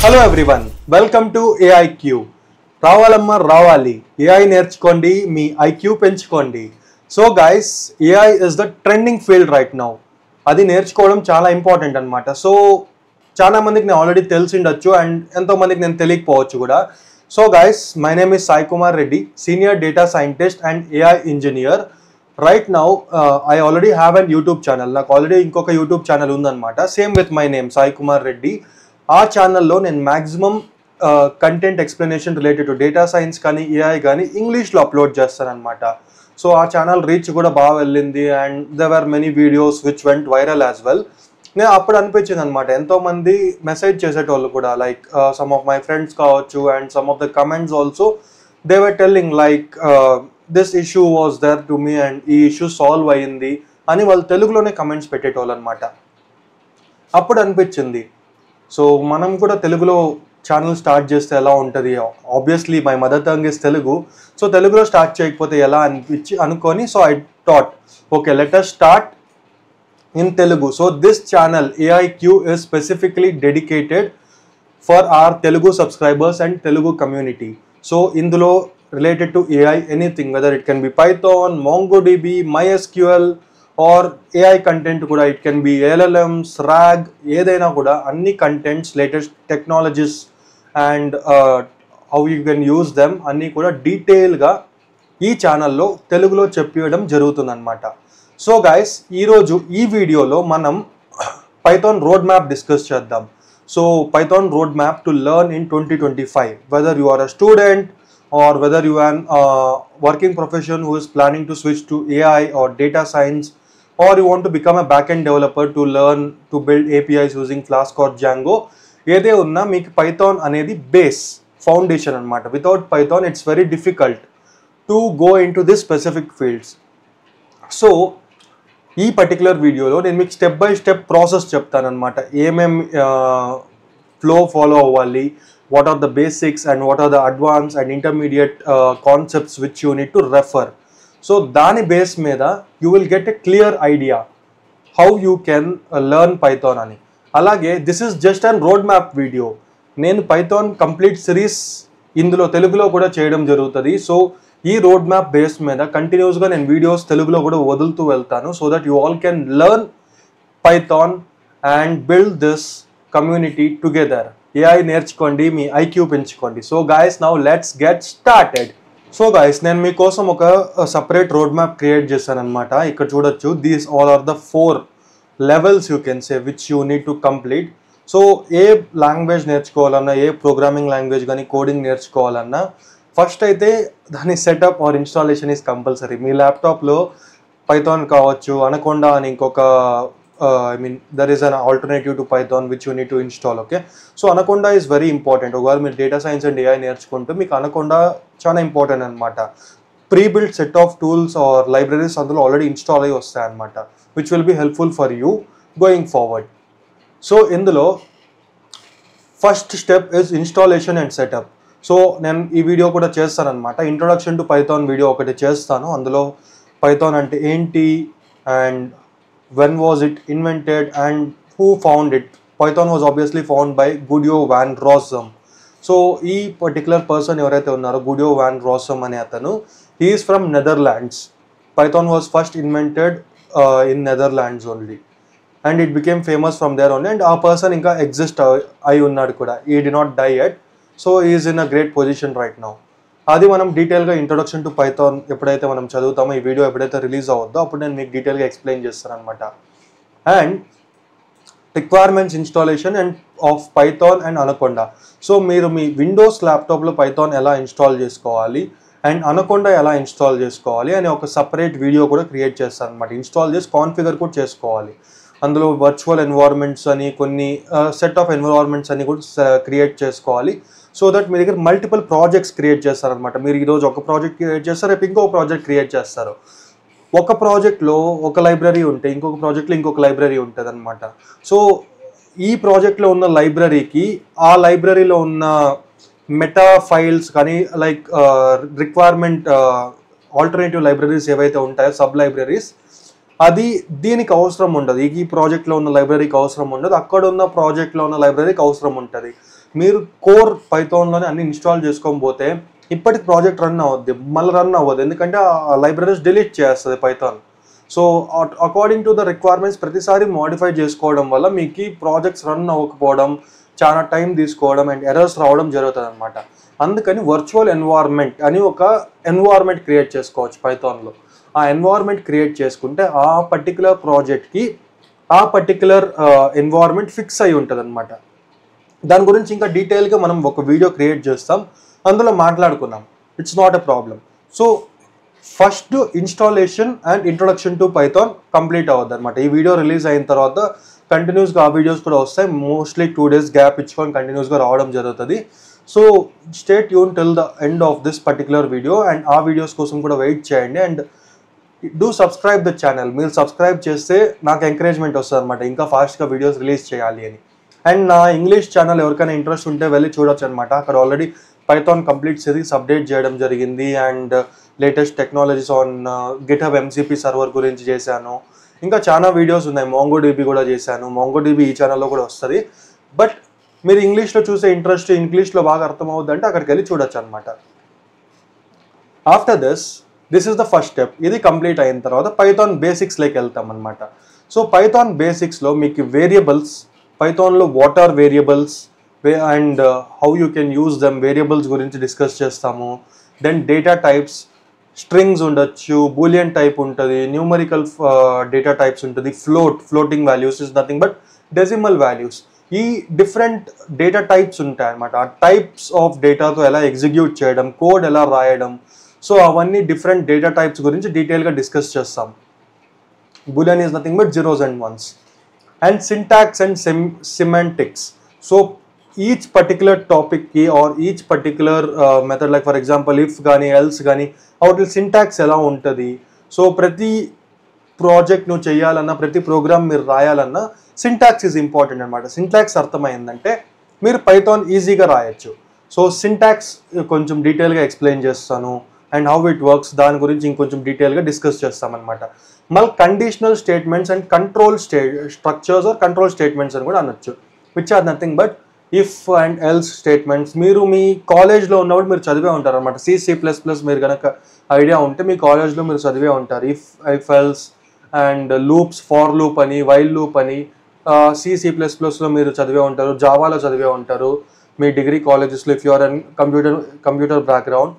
Hello everyone, welcome to AIQ. రావాలమ్మ రావాలి AI నేర్చుకోండి మీ IQ పెంచుకోండి. So guys, AI is the trending field right now. అది నేర్చుకోవడం చాలా ఇంపార్టెంట్ అన్నమాట. సో చాలా మందికి నేను ఆల్రెడీ తెలిసిండొచ్చు అండ్ ఎంతో మందికి నేను తెలియకపోవచ్చు కూడా. So guys, my name is Sai Kumar Reddy, senior data scientist and AI engineer. Right now I already have an YouTube channel. నాకు ఆల్రెడీ ఇంకొక యూట్యూబ్ ఛానల్ ఉందన్నమాట, same with my name Sai Kumar Reddy. ఆ ఛానల్లో నేను maximum content explanation related to data science కానీ AI కానీ ఇంగ్లీష్లో upload చేస్తానన్నమాట. సో ఆ ఛానల్ రీచ్ కూడా బాగా వెళ్ళింది and there are many videos which went viral as well. నేను అప్పుడు అనిపించింది అనమాట, ఎంతోమంది మెసేజ్ చేసేటోళ్ళు కూడా, like some of my friends కావచ్చు and some of the comments also they were telling like this issue was there to me and ఈ issue solve అయ్యింది అని వాళ్ళు తెలుగులోనే కమెంట్స్ పెట్టేటోళ్ళు అనమాట. అప్పుడు అనిపించింది, సో మనం కూడా తెలుగులో ఛానల్ స్టార్ట్ చేస్తే ఎలా ఉంటుంది. Obviously my mother tongue is Telugu, so తెలుగులో స్టార్ట్ చేయకపోతే ఎలా అనుకొని so I thought okay let us start in Telugu. So this channel AIQ is specifically dedicated for our Telugu subscribers and Telugu community. So ఇందులో related to AI anything, whether it can be Python, MongoDB, MySQL or AI content కూడా, it can be LLMs, RAG, ఏదైనా కూడా అన్ని contents, latest technologies and how you can use them అన్నీ కూడా డీటెయిల్గా ఈ ఛానల్లో తెలుగులో చెప్పివ్వడం జరుగుతుందన్నమాట. సో గైస్, ఈరోజు ఈ వీడియోలో మనం పైథాన్ రోడ్ మ్యాప్ డిస్కస్ చేద్దాం. So Python road map to learn in 2025, whether you are a student or whether you are a working profession who is planning to switch to AI or data science, or you want to become a backend developer to learn to build APIs using Flask or Django. ఏదే ఉన్నా మీకు Python అనేది base foundation అనమాట. Without Python it's very difficult to go in to this specific fields. So ఈ particular వీడియోలో నేను మీకు step by step process చెప్తానమాట. ఏమేమి ఫ్లో ఫాలో అవ్వాలి, what are the basics and what are the advanced and intermediate concepts which you need to refer. So dani base meeda you will get a clear idea how you can learn Python ani. Alage this is just an roadmap video. Nenu Python complete series indulo telugulo kuda cheyadam jarugutadi. So ee roadmap base meeda continuous ga nenu videos telugulo kuda vadultu veltanu, so that you all can learn Python and build this community together. AI నేర్చుకోండి, మీ IQ పెంచుకోండి. So guys, now let's get started. So guys, నేను మీకోసం ఒక separate road map create చేశాను అనమాట. ఇక్కడ చూడొచ్చు, these all are the 4 levels you can say which you need to complete. So ఏ లాంగ్వేజ్ నేర్చుకోవాలన్నా, ఏ ప్రోగ్రామింగ్ లాంగ్వేజ్ కానీ కోడింగ్ నేర్చుకోవాలన్నా ఫస్ట్ అయితే దాని setup or installation is compulsory. మీ ల్యాప్టాప్లో పైథాన్ కావచ్చు, అనకొండా అని ఇంకొక there is an alternative to Python which you need to install. Okay, so Anaconda is very important. ఒకవేళ మీరు డేటా సైన్స్ అండ్ AI నేర్చుకుంటే మీకు Anaconda చాలా ఇంపార్టెంట్ అనమాట. Pre build set of tools or libraries అందులో already install అయ్యి వస్తాయి అనమాట, which will be helpful for you going forward. So ఇందులో first step is installation and setup. So నేను ఈ వీడియో కూడా చేస్తాను అనమాట. ఇంట్రొడక్షన్ టు పైథాన్ వీడియో ఒకటి చేస్తాను. అందులో పైథాన్ అంటే ఏంటి and when was it invented and who found it. Python was obviously found by Guido van Rossum. So ee particular person evaraithe unnaro Guido van Rossum ane atanu, he is from Netherlands. Python was first invented in Netherlands only and it became famous from there only, and aa person inka exist ayi unnadu kuda. He did not die yet, so he is in a great position right now. అది మనం డీటెయిల్గా introduction to Python ఎప్పుడైతే మనం చదువుతామో, ఈ video ఎప్పుడైతే release అవుద్దో అప్పుడు నేను మీకు డీటెయిల్గా ఎక్స్ప్లెయిన్ చేస్తాను అనమాట. And requirements installation and of Python and anaconda. So మీరు మీ విండోస్ ల్యాప్టాప్లో పైథాన్ ఎలా ఇన్స్టాల్ చేసుకోవాలి అండ్ అనకొండా ఎలా ఇన్స్టాల్ చేసుకోవాలి అని ఒక సపరేట్ వీడియో కూడా క్రియేట్ చేస్తాను అనమాట. ఇన్స్టాల్ చేసి కాన్ఫిగర్ కూడా చేసుకోవాలి. అందులో వర్చువల్ ఎన్వైర్న్మెంట్స్ అని కొన్ని సెట్ ఆఫ్ ఎన్వైర్న్మెంట్స్ అని కూడా క్రియేట్ చేసుకోవాలి. సో దట్ మీ దగ్గర మల్టిపుల్ ప్రాజెక్ట్స్ క్రియేట్ చేస్తారనమాట. మీరు ఈరోజు ఒక ప్రాజెక్ట్ క్రియేట్ చేస్తారు, రేపు ఇంకొక ప్రాజెక్ట్ క్రియేట్ చేస్తారు. ఒక ప్రాజెక్ట్లో ఒక లైబ్రరీ ఉంటే ఇంకొక ప్రాజెక్ట్లో ఇంకొక లైబ్రరీ ఉంటుంది అనమాట. సో ఈ ప్రాజెక్ట్లో ఉన్న లైబ్రరీకి ఆ లైబ్రరీలో ఉన్న మెటా ఫైల్స్ కానీ లైక్ రిక్వైర్మెంట్ ఆల్టర్నేటివ్ లైబ్రరీస్ ఏవైతే ఉంటాయో సబ్ లైబ్రరీస్, అది దీనికి అవసరం ఉండదు. ఈ ప్రాజెక్ట్లో ఉన్న లైబ్రరీకి అవసరం ఉండదు, అక్కడ ఉన్న ప్రాజెక్ట్లో ఉన్న లైబ్రరీకి అవసరం ఉంటుంది. మీరు కోర్ పైథాన్లోనే అన్ని ఇన్స్టాల్ చేసుకోకపోతే ఇప్పటికి ప్రాజెక్ట్ రన్ అవ్వద్ది, మళ్ళీ రన్ అవ్వదు, ఎందుకంటే ఆ లైబ్రరీస్ డిలీట్ చేస్తుంది Python. So according to the requirements ప్రతిసారి మోడిఫై చేసుకోవడం వల్ల మీకు ప్రాజెక్ట్స్ రన్ అవ్వకపోవడం, చాలా టైం తీసుకోవడం అండ్ ఎర్రర్స్ రావడం జరుగుతుంది అనమాట. అందుకని వర్చువల్ ఎన్వైర్న్మెంట్ అని ఒక ఎన్వైర్న్మెంట్ క్రియేట్ చేసుకోవచ్చు పైథాన్లో. ఆ ఎన్వైర్న్మెంట్ క్రియేట్ చేసుకుంటే ఆ పర్టికులర్ ప్రాజెక్ట్కి ఆ పర్టికులర్ ఎన్వైర్న్మెంట్ ఫిక్స్ అయి ఉంటుంది అనమాట. దాని గురించి ఇంకా డీటెయిల్గా మనం ఒక వీడియో క్రియేట్ చేస్తాం, అందులో మాట్లాడుకున్నాం. It's not a problem. So first installation and introduction to Python complete అవ్వద్దు అనమాట. ఈ వీడియో రిలీజ్ అయిన తర్వాత కంటిన్యూస్గా ఆ వీడియోస్ కూడా వస్తాయి. మోస్ట్లీ 2 days గ్యాప్ ఇచ్చుకొని కంటిన్యూస్గా రావడం జరుగుతుంది. So stay tune till the end of this particular video and ఆ వీడియోస్ కోసం కూడా వెయిట్ చేయండి. And do subscribe the channel. మీరు సబ్స్క్రైబ్ చేస్తే నాకు ఎంకరేజ్మెంట్ వస్తుంది అనమాట, ఇంకా ఫాస్ట్గా వీడియోస్ రిలీజ్ చేయాలి అని. అండ్ నా ఇంగ్లీష్ ఛానల్ ఎవరికైనా ఇంట్రెస్ట్ ఉంటే వెళ్ళి చూడొచ్చు అనమాట. అక్కడ already Python complete series update చేయడం జరిగింది and latest technologies on GitHub MCP server గురించి చేశాను. ఇంకా చాలా వీడియోస్ ఉన్నాయి. MongoDB కూడా చేశాను. MongoDB ఈ ఛానల్లో కూడా వస్తుంది. బట్ మీరు ఇంగ్లీష్లో చూసే ఇంట్రెస్ట్, ఇంగ్లీష్లో బాగా అర్థమవుద్ది అంటే అక్కడికి వెళ్ళి చూడొచ్చు అనమాట. After this is the first step. ఇది కంప్లీట్ అయిన తర్వాత పైథాన్ బేసిక్స్లోకి వెళ్తాం అనమాట. సో పైథాన్ బేసిక్స్లో మీకు వేరియబుల్స్, పైథాన్లో what are variables and how you can use them, variables గురించి డిస్కస్ చేస్తాము. దెన్ డేటా టైప్స్, స్ట్రింగ్స్ ఉండొచ్చు, బూలియన్ టైప్ ఉంటుంది, న్యూమరికల్ డేటా టైప్స్ ఉంటుంది, floating values is nothing but decimal values. ఈ డిఫరెంట్ డేటా టైప్స్ ఉంటాయి అనమాట. ఆ టైప్స్ ఆఫ్ డేటాతో ఎలా ఎగ్జిక్యూట్ చేయడం, కోడ్ ఎలా రాయడం, సో అవన్నీ డిఫరెంట్ డేటా టైప్స్ గురించి డీటెయిల్గా డిస్కస్ చేస్తాం. Boolean is nothing but zeros and ones. And syntax and semantics. So each particular టాపిక్కి or each particular method, like for example if కానీ ఎల్స్ కానీ వాటి సింటాక్స్ ఎలా ఉంటుంది. సో ప్రతి ప్రాజెక్ట్ నువ్వు చేయాలన్నా, ప్రతి ప్రోగ్రామ్ మీరు రాయాలన్నా సింటాక్స్ ఈజ్ ఇంపార్టెంట్ అనమాట. సింటాక్స్ అర్థమైందంటే మీరు పైథాన్ ఈజీగా రాయొచ్చు. సో సింటాక్స్ కొంచెం డీటెయిల్గా ఎక్స్ప్లెయిన్ చేస్తాను అండ్ హౌ ఇట్ వర్క్స్, దాని గురించి ఇంకొంచెం డీటెయిల్గా డిస్కస్ చేస్తామన్నమాట. మళ్ళీ conditional statements and control structures or control statements అని కూడా అనొచ్చు, which are nothing but if and else statements. మీరు మీ కాలేజ్లో ఉన్నప్పుడు మీరు చదివే ఉంటారు అనమాట. C++ మీరు కనుక ఐడియా ఉంటే మీ కాలేజ్లో మీరు చదివే ఉంటారు. If else and loops, for loop అని, వైల్ లూప్ అని C++లో మీరు చదివే ఉంటారు, జావాలో చదివే ఉంటారు మీ డిగ్రీ కాలేజెస్లో if you are and computer background.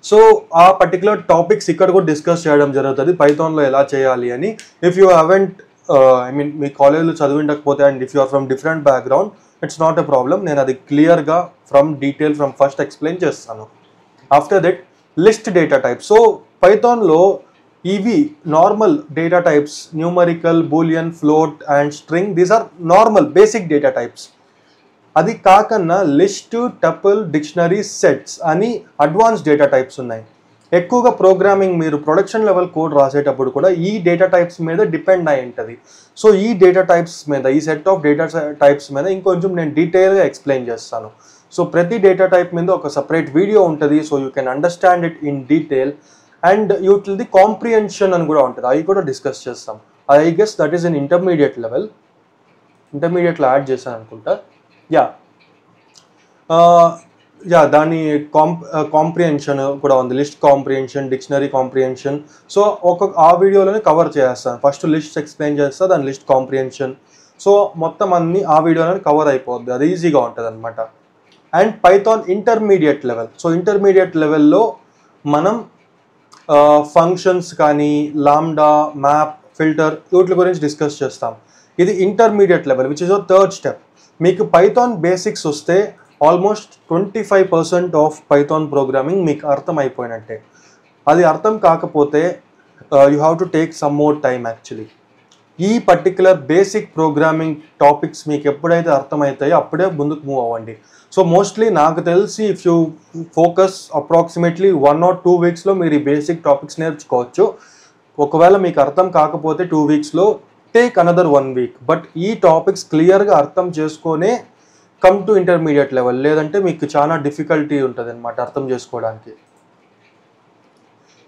So ఆ పర్టికులర్ టాపిక్స్ ఇక్కడ కూడా డిస్కస్ చేయడం జరుగుతుంది పైథాన్లో ఎలా చేయాలి అని. ఇఫ్ యూ హెవెంట్ మీ కాలేజ్లో చదివిండకపోతే and if you are from different background, it's not a problem. నేను అది క్లియర్గా ఫ్రమ్ ఫస్ట్ ఎక్స్ప్లెయిన్ చేస్తాను. After that list data types. So పైథాన్లో ఇవి normal data types, numerical, boolean, float and string, these are normal basic data types. అది కాకన్నా list, tuple, dictionary, sets అని advance data types ఉన్నాయి. ఎక్కువగా ప్రోగ్రామింగ్ మీరు production level code రాసేటప్పుడు కూడా ఈ డేటా టైప్స్ మీద డిపెండ్ అయి ఉంటుంది. సో ఈ డేటా టైప్స్ మీద, ఈ సెట్ ఆఫ్ డేటా టైప్స్ మీద ఇంకొంచెం నేను డీటెయిల్గా ఎక్స్ప్లెయిన్ చేస్తాను. సో ప్రతి డేటా టైప్ మీద ఒక సపరేట్ వీడియో ఉంటుంది. So you can understand it in detail. And utility comprehension అని కూడా ఉంటుంది, అవి కూడా డిస్కస్ చేస్తాం. I guess that is in intermediate level. ఇంటర్మీడియట్లో యాడ్ చేశాను అనుకుంటా. దాని కాంప్రిహెన్షన్ కూడా ఉంది, list comprehension, dictionary comprehension. So ఆ వీడియోలోనే కవర్ చేస్తాను. ఫస్ట్ లిస్ట్ ఎక్స్ప్లెయిన్ చేస్తా, దాని లిస్ట్ కాంప్రిహెన్షన్. సో మొత్తం అన్ని ఆ వీడియోలోనే కవర్ అయిపోద్ది, అది ఈజీగా ఉంటుంది అనమాట. And Python intermediate level. So intermediate లెవెల్లో మనం ఫంక్షన్స్ కానీ, లాంబ్డా, మ్యాప్, ఫిల్టర్ వీటి గురించి డిస్కస్ చేస్తాం. ఇది intermediate level which is third step. మీకు పైథాన్ బేసిక్స్ వస్తే ఆల్మోస్ట్ 25% ఆఫ్ పైథాన్ ప్రోగ్రామింగ్ మీకు అర్థం అయిపోయినట్టే. అది అర్థం కాకపోతే you have to take some more time actually. ఈ పర్టికులర్ బేసిక్ ప్రోగ్రామింగ్ టాపిక్స్ మీకు ఎప్పుడైతే అర్థమవుతాయో అప్పుడే ముందుకు మూవ్ అవ్వండి. సో మోస్ట్లీ నాకు తెలిసి if you focus approximately 1 or 2 weeksలో మీరు ఈ బేసిక్ టాపిక్స్ నేర్చుకోవచ్చు. ఒకవేళ మీకు అర్థం కాకపోతే 2 weeksలో టేక్ అనదర్ 1 week. బట్ ఈ టాపిక్స్ క్లియర్గా అర్థం చేసుకొనే కమ్ టు ఇంటర్మీడియట్ లెవెల్, లేదంటే మీకు చాలా డిఫికల్టీ ఉంటుంది అనమాట అర్థం చేసుకోవడానికి.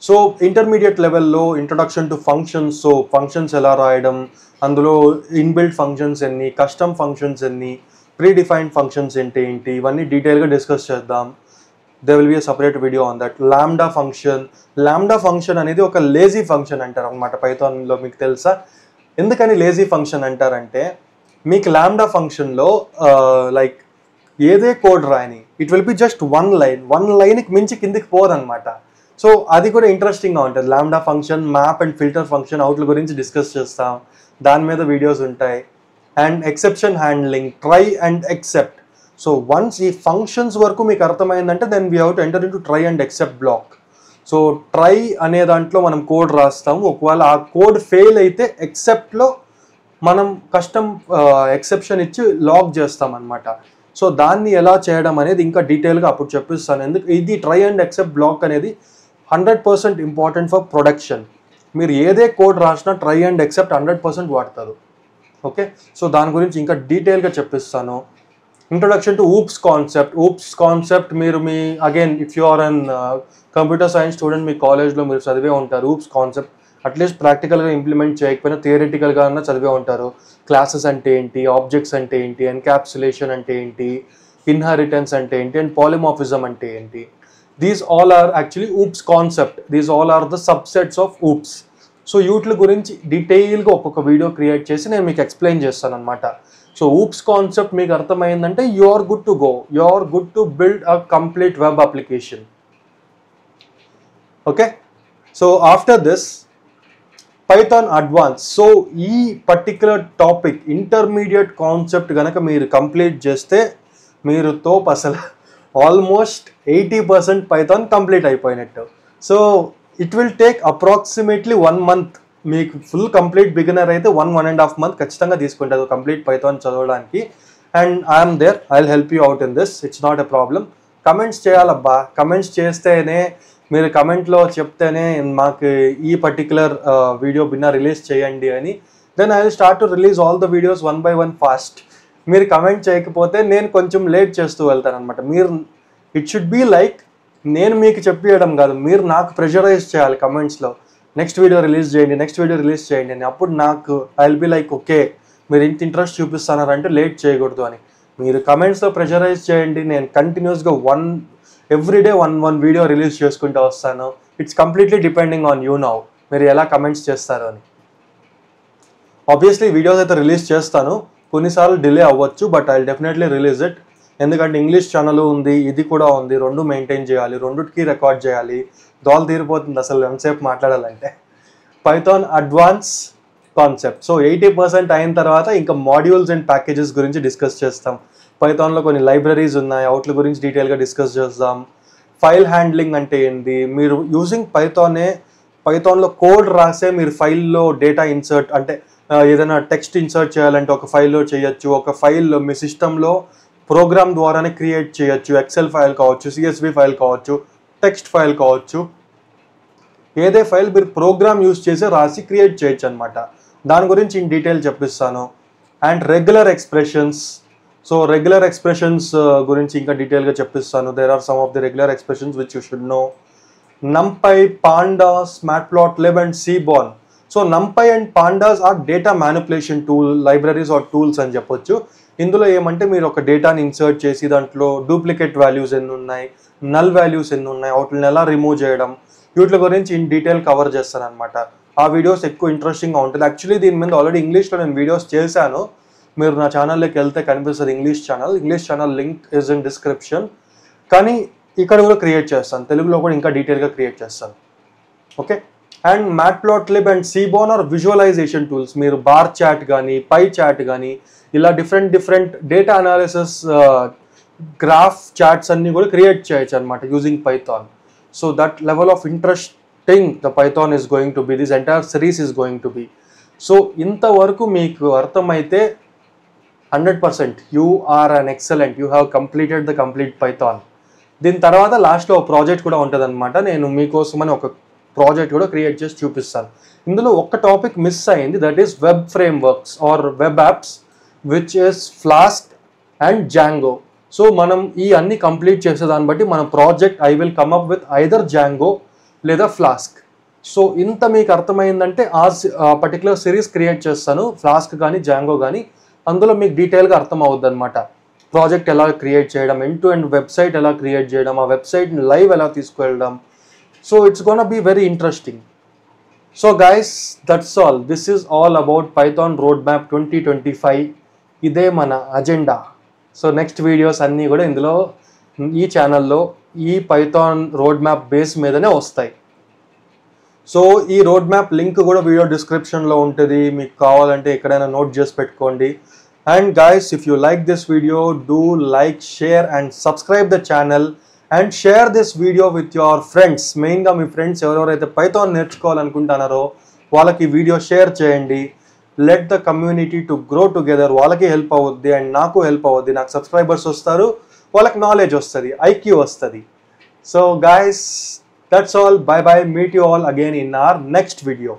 సో ఇంటర్మీడియట్ లెవెల్లో introduction to functions. So functions ఎలా రాయడం, అందులో ఇన్బిల్ట్ ఫంక్షన్స్ ఎన్ని, కస్టమ్ ఫంక్షన్స్ ఎన్ని, ప్రీ డిఫైన్డ్ ఫంక్షన్స్ ఏంటి ఇవన్నీ డీటెయిల్గా డిస్కస్ చేద్దాం. there will be a separate video on that. lambda function అనేది ఒక లేజీ ఫంక్షన్ అంటారు అనమాట పైథాన్లో. మీకు తెలుసా ఎందుకని లేజీ ఫంక్షన్ అంటారంటే, మీకు లాంబ్డా ఫంక్షన్లో లైక్ ఏదే కోడ్ రాయని, it will be just one లైన్కి మించి కిందికి పోదనమాట. సో అది కూడా ఇంట్రెస్టింగ్గా ఉంటుంది. Lambda function, map and filter function అవుట్ల గురించి డిస్కస్ చేస్తాం, దాని మీద వీడియోస్ ఉంటాయి. And exception handling, try and except. So once ఈ ఫంక్షన్స్ వరకు మీకు అర్థమైందంటే then we have to enter in to try and except block. So try అనే దాంట్లో మనం కోడ్ రాస్తాము, ఒకవేళ ఆ కోడ్ ఫెయిల్ అయితే ఎక్సెప్ట్లో మనం కస్టమ్ ఎక్సెప్షన్ ఇచ్చి లాక్ చేస్తాం అనమాట. సో దాన్ని ఎలా చేయడం అనేది ఇంకా డీటెయిల్గా అప్పుడు చెప్పిస్తాను. ఎందుకు ఇది ట్రై అండ్ ఎక్సెప్ట్ బ్లాక్ అనేది 100% ఇంపార్టెంట్ ఫర్ ప్రొడక్షన్. మీరు ఏదే కోడ్ రాసినా ట్రై అండ్ ఎక్సెప్ట్ 100% వాడతారు. ఓకే, సో దాని గురించి ఇంకా డీటెయిల్గా చెప్పిస్తాను. ఇంట్రొడక్షన్ టు ఊప్స్ కాన్సెప్ట్ మీరు మీ again if you are an computer science student, మీ కాలేజ్లో మీరు చదివే ఉంటారు. ఊప్స్ కాన్సెప్ట్ అట్లీస్ట్ ప్రాక్టికల్గా ఇంప్లిమెంట్ చేయకపోయినా థియరిటికల్గా అన్నా చదివే ఉంటారు. క్లాసెస్ అంటే ఏంటి, ఆబ్జెక్ట్స్ అంటే ఏంటి, ఎన్క్యాప్సులేషన్ అంటే ఏంటి, ఇన్హెరిటెన్స్ అంటే ఏంటి, అండ్ పాలిమార్ఫిజం అంటే ఏంటి. These all are actually OOPS concept. These all are the subsets of OOPS. So వీటి గురించి డీటెయిల్గా ఒక్కొక్క వీడియో క్రియేట్ చేసి నేను మీకు ఎక్స్ప్లెయిన్ చేస్తాను అనమాట. సో ఊప్స్ కాన్సెప్ట్ మీకు అర్థమైందంటే you are good to go, you are good to build a complete web application. Okay, so after this Python advance. So ఈ పర్టిక్యులర్ టాపిక్ ఇంటర్మీడియట్ కాన్సెప్ట్ కనుక మీరు కంప్లీట్ చేస్తే మీరు తోపు అసలు ఆల్మోస్ట్ 80% పైథాన్ కంప్లీట్ అయిపోయినట్టు. So it will take approximately 1 month. మీకు full complete beginner అయితే 1.5 month ఖచ్చితంగా తీసుకుంటుంది కంప్లీట్ పైథాన్ చదవడానికి. And I'm there, I will help you out in this, it's not a problem. Comments చేయాలబ్బా, కమెంట్స్ చేస్తేనే, మీరు కమెంట్లో చెప్తేనే మాకు ఈ పర్టికులర్ వీడియో బిన్నా రిలీజ్ చేయండి అని, then I will start to release all the videos 1 by 1 fast. మీరు కమెంట్ చేయకపోతే నేను కొంచెం లేట్ చేస్తూ వెళ్తాను అనమాట. మీరు ఇట్ షుడ్ బీ లైక్ నేను మీకు చెప్పేయడం కాదు, మీరు నాకు ప్రెషరైజ్ చేయాలి కమెంట్స్లో, నెక్స్ట్ వీడియో రిలీజ్ చేయండి అని. అప్పుడు నాకు I will be like okay మీరు ఇంత ఇంట్రెస్ట్ చూపిస్తున్నారంటే లేట్ చేయకూడదు అని. మీరు కమెంట్స్లో ప్రెషరైజ్ చేయండి, నేను కంటిన్యూస్గా ఎవ్రీడే వన్ వీడియో రిలీజ్ చేసుకుంటూ వస్తాను. It's completely depending on you now, మీరు ఎలా కమెంట్స్ చేస్తారు అని. ఆబ్వియస్లీ వీడియోస్ అయితే రిలీజ్ చేస్తాను, కొన్నిసార్లు డిలే అవ్వచ్చు, but I will definitely release it. ఎందుకంటే ఇంగ్లీష్ ఛానల్ ఉంది, ఇది కూడా ఉంది, 2 మెయింటైన్ చేయాలి, 2కి రికార్డ్ చేయాలి, దోలు తీరిపోతుంది అసలు ఎంతసేపు మాట్లాడాలంటే. Python advance concept. సో 80% అయిన తర్వాత ఇంకా మాడ్యూల్స్ అండ్ ప్యాకేజెస్ గురించి డిస్కస్ చేస్తాం. పైథాన్లో కొన్ని లైబ్రరీస్ ఉన్నాయి, అవుట్ల గురించి డీటెయిల్గా డిస్కస్ చేస్తాం. ఫైల్ హ్యాండ్లింగ్ అంటే ఏంటి, మీరు యూజింగ్ పైథాన్లో కోడ్ రాసే మీరు ఫైల్లో డేటా ఇన్సర్ట్ అంటే ఏదైనా టెక్స్ట్ ఇన్సర్ట్ చేయాలంటే ఒక ఫైల్లో చేయొచ్చు, ఒక ఫైల్లో మీ సిస్టంలో ప్రోగ్రామ్ ద్వారానే క్రియేట్ చేయొచ్చు. ఎక్సెల్ ఫైల్ కావచ్చు, CSV ఫైల్ కావచ్చు, టెక్స్ట్ ఫైల్ కావచ్చు, ఏదే ఫైల్ మీరు ప్రోగ్రామ్ యూజ్ చేసి రాసి క్రియేట్ చేయొచ్చు అనమాట. దాని గురించి ఇన్ డీటెయిల్ చెప్పిస్తాను. And regular expressions. So regular expressions గురించి ఇంకా డీటెయిల్గా చెప్పిస్తాను. There are some of the regular expressions which you should know. NumPy, Pandas, Matplotlib and Seaborn. So NumPy and Pandas are data manipulation libraries or tools అని చెప్పొచ్చు. ఇందులో ఏమంటే మీరు ఒక డేటాని ఇన్సర్ట్ చేసి దాంట్లో డూప్లికేట్ వాల్యూస్ ఎన్ని ఉన్నాయి, నల్ వాల్యూస్ ఎన్ని ఉన్నాయి, వాటిని ఎలా రిమూవ్ చేయడం, వీటి గురించి ఇన్ డీటెయిల్ కవర్ చేస్తాను అనమాట. ఆ వీడియోస్ ఎక్కువ ఇంట్రెస్టింగ్గా ఉంటుంది. యాక్చువల్లీ దీని మీద ఆల్రెడీ ఇంగ్లీష్లో నేను వీడియోస్ చేశాను, మీరు నా ఛానల్లోకి వెళ్తే కనిపిస్తుంది English channel link is in description. కానీ ఇక్కడ కూడా క్రియేట్ చేస్తాను, తెలుగులో కూడా ఇంకా డీటెయిల్గా క్రియేట్ చేస్తాను. Okay, and Matplotlib and Seaborn are visualization tools. మీరు బార్ చాట్ కానీ, పై చాట్ కానీ, ఇలా different data analysis graph charts అన్నీ కూడా క్రియేట్ చేయొచ్చు అనమాట using Python. So that level of interesting the Python is going to be, this entire series is going to be. So ఇంతవరకు మీకు అర్థమైతే 100% you are an excellent, you have completed the complete Python. దీని తర్వాత లాస్ట్లో ఒక project కూడా ఉంటుంది అనమాట. నేను మీకోసమని ఒక ప్రాజెక్ట్ కూడా క్రియేట్ చేసి చూపిస్తాను. ఇందులో ఒక టాపిక్ మిస్ అయింది, that is web frameworks are web apps which is flask and Django. So మనం ఈ అన్ని కంప్లీట్ చేసే దాన్ని బట్టి మన project I will come up with either Django లేదా ఫ్లాస్క్. సో ఇంత మీకు అర్థమైందంటే ఆ పర్టికులర్ సిరీస్ క్రియేట్ చేస్తాను, ఫ్లాస్క్ కానీ జాంగో కానీ, అందులో మీకు డీటెయిల్గా అర్థం అవుద్ది అనమాట. ప్రాజెక్ట్ ఎలా క్రియేట్ చేయడం, ఎండ్ టు ఎండ్ వెబ్సైట్ ఎలా క్రియేట్ చేయడం, ఆ వెబ్సైట్ని లైవ్ ఎలా తీసుకువెళ్ళడం. So it's gonna be very interesting. So guys, that's all. This is all about Python road map 2025. ఇదే మన అజెండా. సో నెక్స్ట్ వీడియోస్ అన్నీ కూడా ఇందులో ఈ ఛానల్లో ఈ పైథాన్ రోడ్ మ్యాప్ బేస్ మీదనే వస్తాయి. సో ఈ రోడ్ మ్యాప్ లింక్ కూడా వీడియో డిస్క్రిప్షన్లో ఉంటుంది, మీకు కావాలంటే ఎక్కడైనా నోట్ చేసి పెట్టుకోండి. And guys, if you like this video, do like, share and subscribe the channel and share this video with your friends. మెయిన్గా మీ ఫ్రెండ్స్ ఎవరెవరైతే పైథాన్ నేర్చుకోవాలనుకుంటున్నారో వాళ్ళకి వీడియో షేర్ చేయండి. Let the community to grow together. వాళ్ళకి help అవుద్ది and నాకు help అవుద్ది. నాకు subscribers వస్తారు, వాళ్ళకి నాలెడ్జ్ వస్తుంది, ఐక్యూ వస్తుంది. So guys, that's all. Bye bye. Meet you all again in our next video.